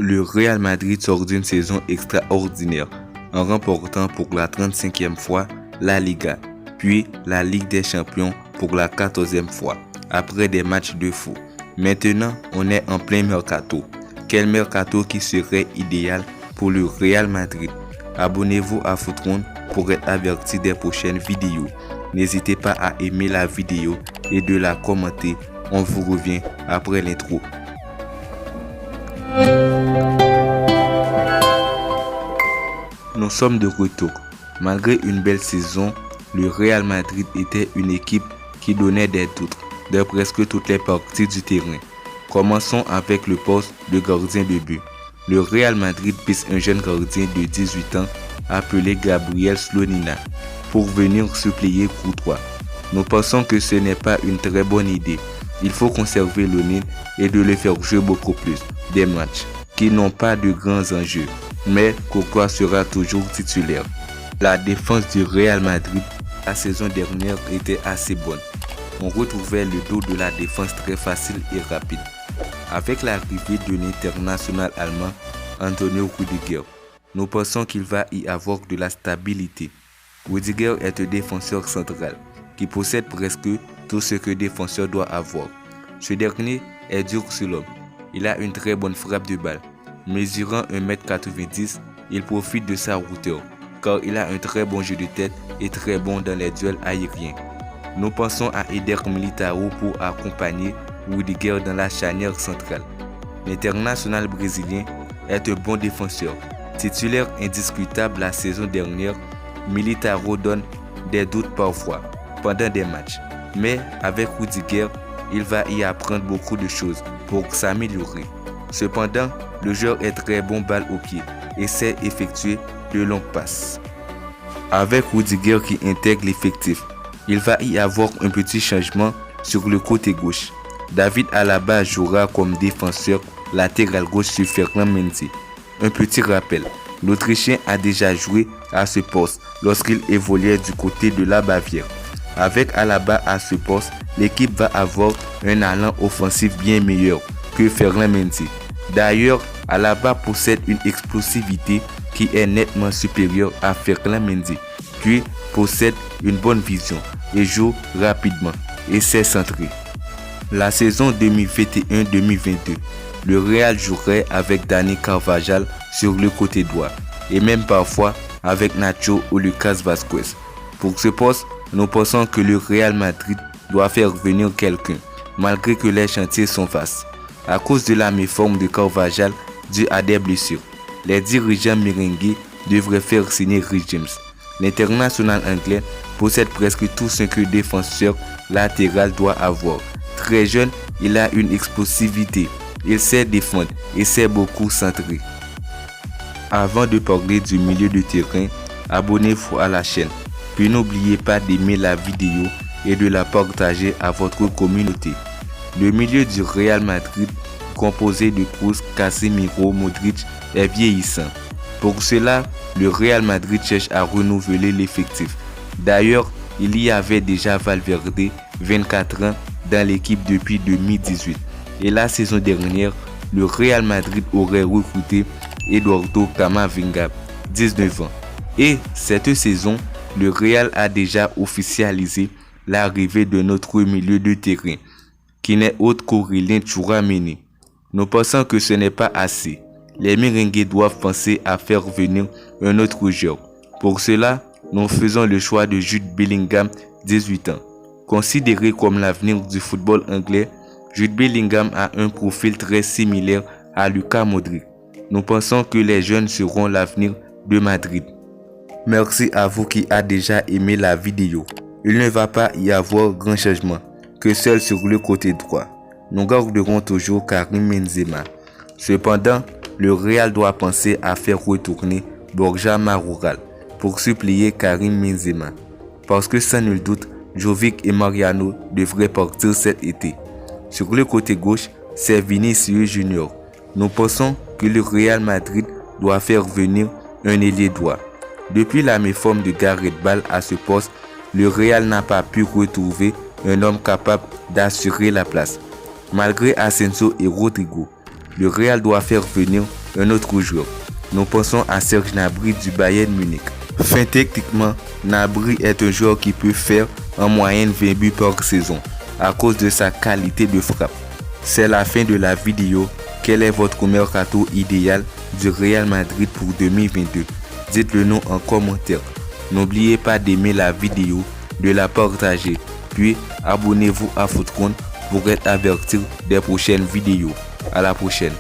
Le Real Madrid sort d'une saison extraordinaire en remportant pour la 35e fois la Liga, puis la Ligue des Champions pour la 14e fois, après des matchs de fou. Maintenant, on est en plein mercato. Quel mercato qui serait idéal pour le Real Madrid? Abonnez-vous à Footron pour être averti des prochaines vidéos. N'hésitez pas à aimer la vidéo et de la commenter. On vous revient après l'intro. Nous sommes de retour. Malgré une belle saison, le Real Madrid était une équipe qui donnait des doutes de presque toutes les parties du terrain. Commençons avec le poste de gardien de but. Le Real Madrid pisse un jeune gardien de 18 ans appelé Gabriel Slonina pour venir suppléer Courtois. Nous pensons que ce n'est pas une très bonne idée. Il faut conserver Slonina et de le faire jouer beaucoup plus des matchs qui n'ont pas de grands enjeux, mais Courtois sera toujours titulaire. La défense du Real Madrid la saison dernière était assez bonne. On retrouvait le dos de la défense très facile et rapide. Avec l'arrivée de l'international allemand Antonio Rüdiger, nous pensons qu'il va y avoir de la stabilité. Rüdiger est un défenseur central qui possède presque tout ce que défenseur doit avoir. Ce dernier est dur sur l'homme. Il a une très bonne frappe de balle. Mesurant 1m90, il profite de sa hauteur car il a un très bon jeu de tête et très bon dans les duels aériens. Nous pensons à Eder Militão pour accompagner Rüdiger dans la charnière centrale. L'international brésilien est un bon défenseur. Titulaire indiscutable la saison dernière, Militão donne des doutes parfois pendant des matchs. Mais avec Rüdiger, il va y apprendre beaucoup de choses pour s'améliorer. Cependant, le joueur est très bon balle au pied et sait effectuer de longues passes. Avec Rüdiger qui intègre l'effectif, il va y avoir un petit changement sur le côté gauche. David Alaba jouera comme défenseur latéral gauche sur Ferland Mendy. Un petit rappel, l'Autrichien a déjà joué à ce poste lorsqu'il évoluait du côté de la Bavière. Avec Alaba à ce poste, l'équipe va avoir un allant offensif bien meilleur que Ferland Mendy. D'ailleurs, Alaba possède une explosivité qui est nettement supérieure à Ferland Mendy, puis possède une bonne vision et joue rapidement et sait centrer. La saison 2021-2022, le Real jouerait avec Dani Carvajal sur le côté droit et même parfois avec Nacho ou Lucas Vázquez. Pour ce poste, nous pensons que le Real Madrid doit faire venir quelqu'un, malgré que les chantiers sont vastes. À cause de la méforme de Carvajal due à des blessures, les dirigeants merengues devraient faire signer Reece James. L'international anglais possède presque tout ce que défenseur latéral doit avoir. Très jeune, il a une explosivité, il sait défendre et sait beaucoup centrer. Avant de parler du milieu de terrain, abonnez-vous à la chaîne. Puis n'oubliez pas d'aimer la vidéo et de la partager à votre communauté. Le milieu du Real Madrid, composé de Kroos, Casemiro, Modric, est vieillissant. Pour cela, le Real Madrid cherche à renouveler l'effectif. D'ailleurs, il y avait déjà Valverde, 24 ans, dans l'équipe depuis 2018. Et la saison dernière, le Real Madrid aurait recruté Eduardo Camavinga, 19 ans. Et cette saison, le Real a déjà officialisé l'arrivée de notre milieu de terrain, qui n'est autre qu'Aurélien Tchouameni. Nous pensons que ce n'est pas assez. Les merengues doivent penser à faire venir un autre joueur. Pour cela, nous faisons le choix de Jude Bellingham, 18 ans. Considéré comme l'avenir du football anglais, Jude Bellingham a un profil très similaire à Luka Modric. Nous pensons que les jeunes seront l'avenir de Madrid. Merci à vous qui a déjà aimé la vidéo. Il ne va pas y avoir grand changement que seul sur le côté droit. Nous garderons toujours Karim Benzema. Cependant, le Real doit penser à faire retourner Borja Mayoral pour suppléer Karim Benzema. Parce que sans nul doute, Jovic et Mariano devraient partir cet été. Sur le côté gauche, c'est Vinicius Junior. Nous pensons que le Real Madrid doit faire venir un ailier droit. Depuis la méforme de Gareth Bale à ce poste, le Real n'a pas pu retrouver un homme capable d'assurer la place. Malgré Asensio et Rodrigo, le Real doit faire venir un autre joueur. Nous pensons à Serge Gnabry du Bayern Munich. Fin techniquement, Gnabry est un joueur qui peut faire en moyenne 20 buts par saison à cause de sa qualité de frappe. C'est la fin de la vidéo. Quel est votre mercato idéal du Real Madrid pour 2022? Dites-le nous en commentaire. N'oubliez pas d'aimer la vidéo, de la partager, puis abonnez-vous à votre compte pour être averti des prochaines vidéos. À la prochaine.